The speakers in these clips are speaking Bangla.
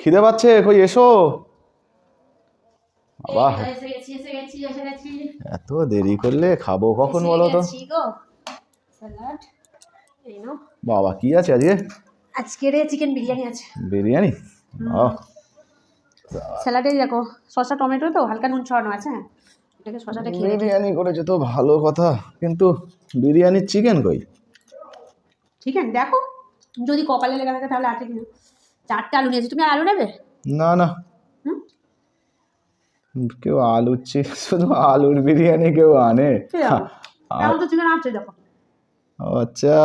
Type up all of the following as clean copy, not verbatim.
খিদে পাচ্ছে, কই এসো। বাবা এত দেরি করলে খাবো কখন বলো তো? বাবা কি আছে আজকে? আজকে চিকেন বিরিয়ানি আছে। বিরিয়ানি? স্যালাডে দেখো শসা টমেটো তো হালকা নুন ছড়ানো আছে। হ্যাঁ, এটাকে শসাটা খেয়ে বিরিয়ানি করেছে তো ভালো কথা, কিন্তু বিরিয়ানির চিকেন কই? চিকেন দেখো, যদি কপালে লেগে থাকে তাহলে আছে কিনা। 4টে আলু নিয়েছি, তুমি আর আলু নেবে? না না, কেউ আলু শুধু আলুর বিরিয়ানি কেউ আনে? এখন তো চিকেন আছে দেখো। আচ্ছা,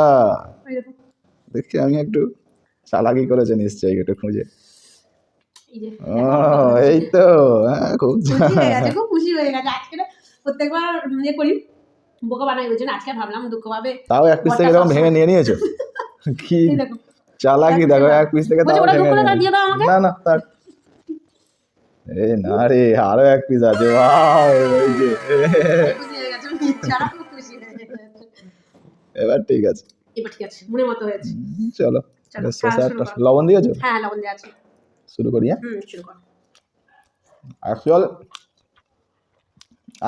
দেখি আমি একটু চালাকি করেছে নিশ্চয়ই, একটু খুঁজে। এই তো, হ্যাঁ খুব খুব খুশি হয়ে গেছে। আজকে প্রত্যেকবার ইয়ে করি, বোকা বানাই বলছেন, আজকে ভাবলাম দুঃখ পাবে। তাও এক পিস থেকে এরকম ভেঙে নিয়ে নিয়েছো? কি চালাকি দেখো, এক পিস থেকে তাও ভেঙে নিয়ে। না না থাক, এই না রে, আরো এক পিস আছে। এই যে এবার ঠিক আছে, এবার ঠিক আছে, মনের মতো হয়েছে। চলো লবণ দিয়েছো? হ্যাঁ লবণ দিয়ে আছে। শুরু করি। শুরু কর। অ্যাকচুয়াল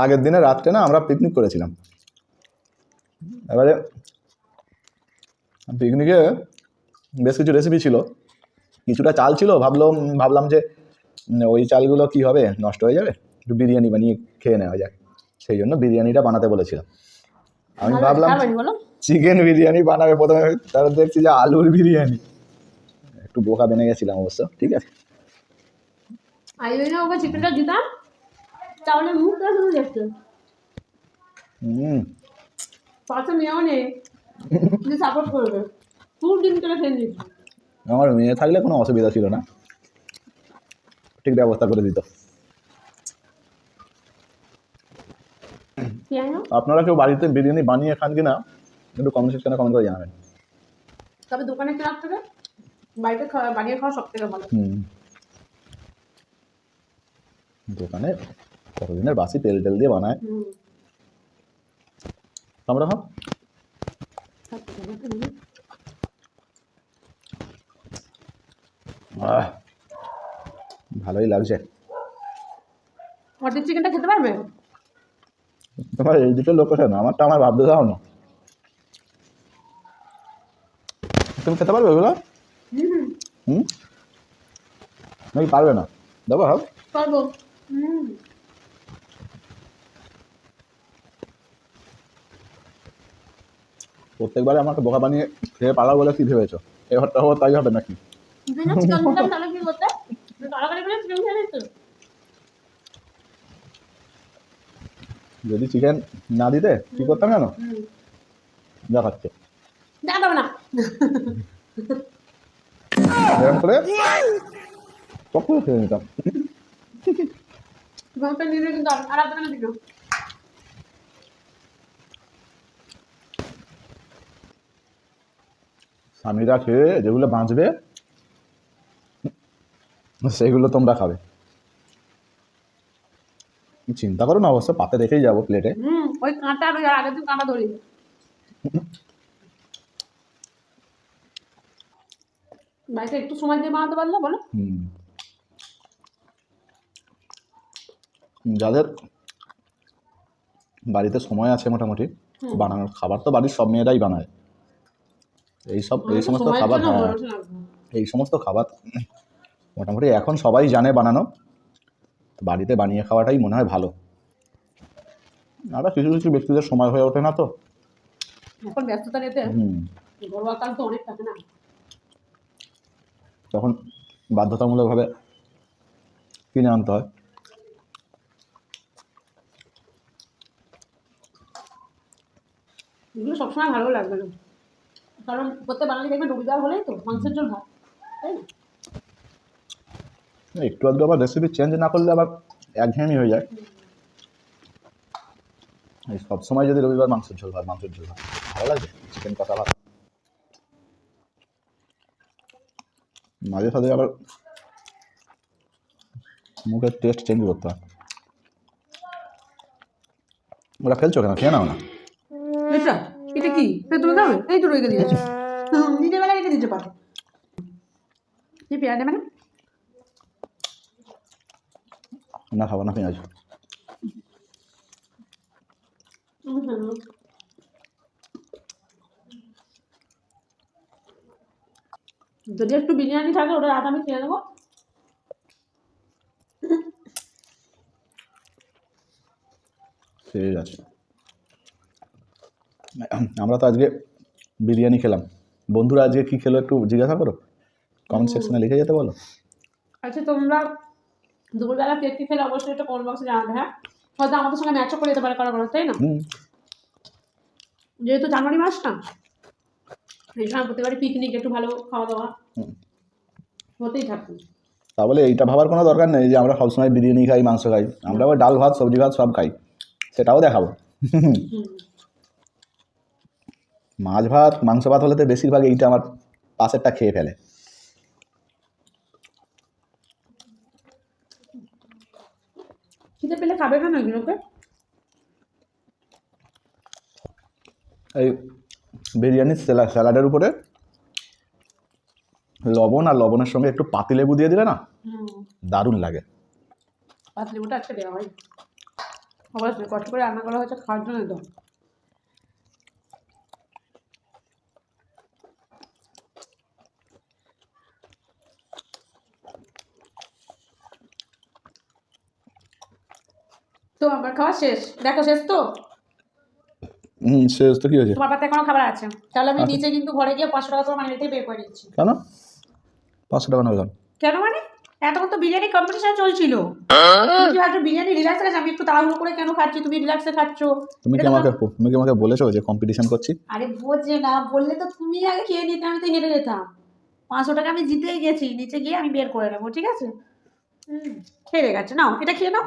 আগের দিনে রাত্রে না আমরা পিকনিক করেছিলাম। এবারে পিকনিকে বেশ কিছু রেসিপি ছিল, কিছুটা চাল ছিল, ভাবলাম যে ওই চালগুলো কি হবে, নষ্ট হয়ে যাবে, একটু বিরিয়ানি বানিয়ে খেয়ে নেওয়া যায়। সেই জন্য বিরিয়ানিটা বানাতে বলেছিলাম। আমি ভাবলাম চিকেন বিরিয়ানি বানাবে প্রথমে, তারপর দেখছি যে আলুর বিরিয়ানি। একটু বোকা বেনে গেছিলাম অবশ্য, ঠিক আছে। ওকে চিকেনটা দিতাম তাহলে মুখটা শুধু দেখতো। পাশে মেয়েও নেই যে সাপোর্ট করবে, পুরো দিন করে খেয়ে নিয়েছি। আমার মেয়ে থাকলে কোনো অসুবিধা ছিল না, ঠিক ব্যবস্থা করে দিত। আপনারা কেউ বাড়িতে বিরিয়ানি বানিয়ে খান কিনা একটু কমেন্ট সেকশনে কমেন্ট করে জানাবেন। তবে দোকানে কেনার থেকে বাড়িতে বানিয়ে খাওয়া সব থেকে ভালো। দোকানে কতদিনের বাসি তেল দিয়ে বানায়। আমরা ভালোই লাগছে। অর্ধেক চিকেনটা খেতে পারবে? তোমার এই দুটো লোকেশন, আমারটা আমার ভাবতে দাও না। তুমি খেতে পারবে ওগুলো? নাকি পারবে না? দেবো? হ্যাঁ পারবো। প্রত্যেকবারে আমাকে বোকা বানিয়ে খেয়ে পালা বলে কি ভেবেছো এবারটা হবে তাই হবে নাকি? যদি চিকেন না দিতে কি করতাম জানো? দেখাচ্ছে এরকম করে কখন খেয়ে নিতাম। স্বামীরা খেয়ে যেগুলো বাঁচবে সেগুলো তোমরা খাবে। চিন্তা করো না, অবশ্য পাতে রেখেই যাবো প্লেটে। ওই কাঁটা আগের দিন কাঁটা ধরি বাড়িতে একটু সময় দিয়ে বানাতে পারলে বলো। যাদের বাড়িতে সময় আছে মোটামুটি বানানোর, খাবার তো বাড়ির সব মেয়েরাই বানায়। এই সমস্ত খাবার, এই সমস্ত খাবার মোটামুটি এখন সবাই জানে বানানো, বাড়িতে বানিয়ে খাওয়াটাই মনে হয় ভালো। আর কিছু কিছু ব্যক্তিদের সময় হয়ে ওঠে না, তো এখন ব্যস্ততা নিতে ঘরোয়া কাজ তো অনেক থাকে না, তখন বাধ্যতামূলকভাবে কিনে আনতে হয়। এগুলো সবসময় ভালো লাগবে না, কারণ প্রত্যেক বাঙালি দেখবে রবিবার হলেই তো মাংসের ঝোল ভাত, তাই না? একটু আধটু আবার রেসিপি চেঞ্জ না করলে আবার একঘেয়েমি হয়ে যায়। এই সবসময় যদি রবিবার মাংসের ঝোল ভাত ভালো লাগে? চিকেন কষা ভাত মাঝে সাঝে আবার মুখের টেস্ট চেঞ্জ করতে হয়। ওরা ফেলছো কেন? খেয়ে নাও না। এটা কি তুমি খাবে? এই তো রেখে দিয়েছো, নিজের বেলা রেখে দিতে পারো। পেয়ারা নেবে না? না খাবো না পেঁয়াজ। যদি একটু বিরিয়ানি থাকে ওটা রাত আমি খেয়ে নেবো। ঠিক আছে, আমরা তো আজকে বিরিয়ানি খেলাম। বন্ধুরা আজকে কি খেলো একটু জিজ্ঞাসা করো, কমেন্ট সেকশনে লিখে যেতে বলো। আচ্ছা তোমরা দুপুরবেলা কে কি খেলে অবশ্যই একটা কমেন্ট বক্সে জানাবে। হ্যাঁ, হয়তো আমাদের সঙ্গে ম্যাচও করে যেতে পারে কারো কারো, তাই না? যেহেতু জানুয়ারি মাস না, এই সময় প্রতিবারই পিকনিক, একটু ভালো খাওয়া দাওয়া হতেই থাকবে। তা বলে এইটা ভাবার কোনো দরকার নেই যে আমরা সবসময় বিরিয়ানি খাই, মাংস খাই। আমরা আবার ডাল ভাত সবজি ভাত সব খাই, সেটাও দেখাবো। মাছ ভাত মাংস ভাত হলে তো বেশিরভাগ এইটা আমার পাশেরটা খেয়ে ফেলে। খিদে পেলে খাবে না নাকি লোকে? এই বিরিয়ানির স্যালাডের উপরে লবণ আর লবণের সঙ্গে একটু পাতিলেবু দিয়ে দিলে না, দারুণ লাগে। পাতলিবুটা আজকে দেওয়া হয়, অবশ্যই কষ্ট করে রান্না করা হয়েছে খাওয়ার জন্য। তো তো আমার খাওয়া শেষ, দেখো শেষ তো। শেষ তো কি হয়েছে? তোমার পাতে এখনো খাবার আছে, তাহলে আমি আচ্ছা। নিচে কিন্তু ঘরে গিয়ে 500 টাকা তোমার মানিয়ে থেকে বের করে দিচ্ছি। কেন 500 টাকা নেবে? কেন মানে এতক্ষণ তো বিরিয়ানি কম্পিটিশন চলছিল, তুমি কি ভাবছো বিরিয়ানি রিল্যাক্সে খাচ্ছি? আমি একটু তাড়াহুড়ো করে কেন খাচ্ছি, তুমি রিল্যাক্সে খাচ্ছ। তুমি কি আমাকে বলেছো যে কম্পিটিশন করছি? আরে বোঝে না, বললে তো তুমি আগে খেয়ে নিতে, আমি তো হেরে যেতাম। 500 টাকা আমি জিতেই গেছি, নিচে গিয়ে আমি বের করে নেবো, ঠিক আছে? হেরে গেছে, নাও এটা খেয়ে নাও।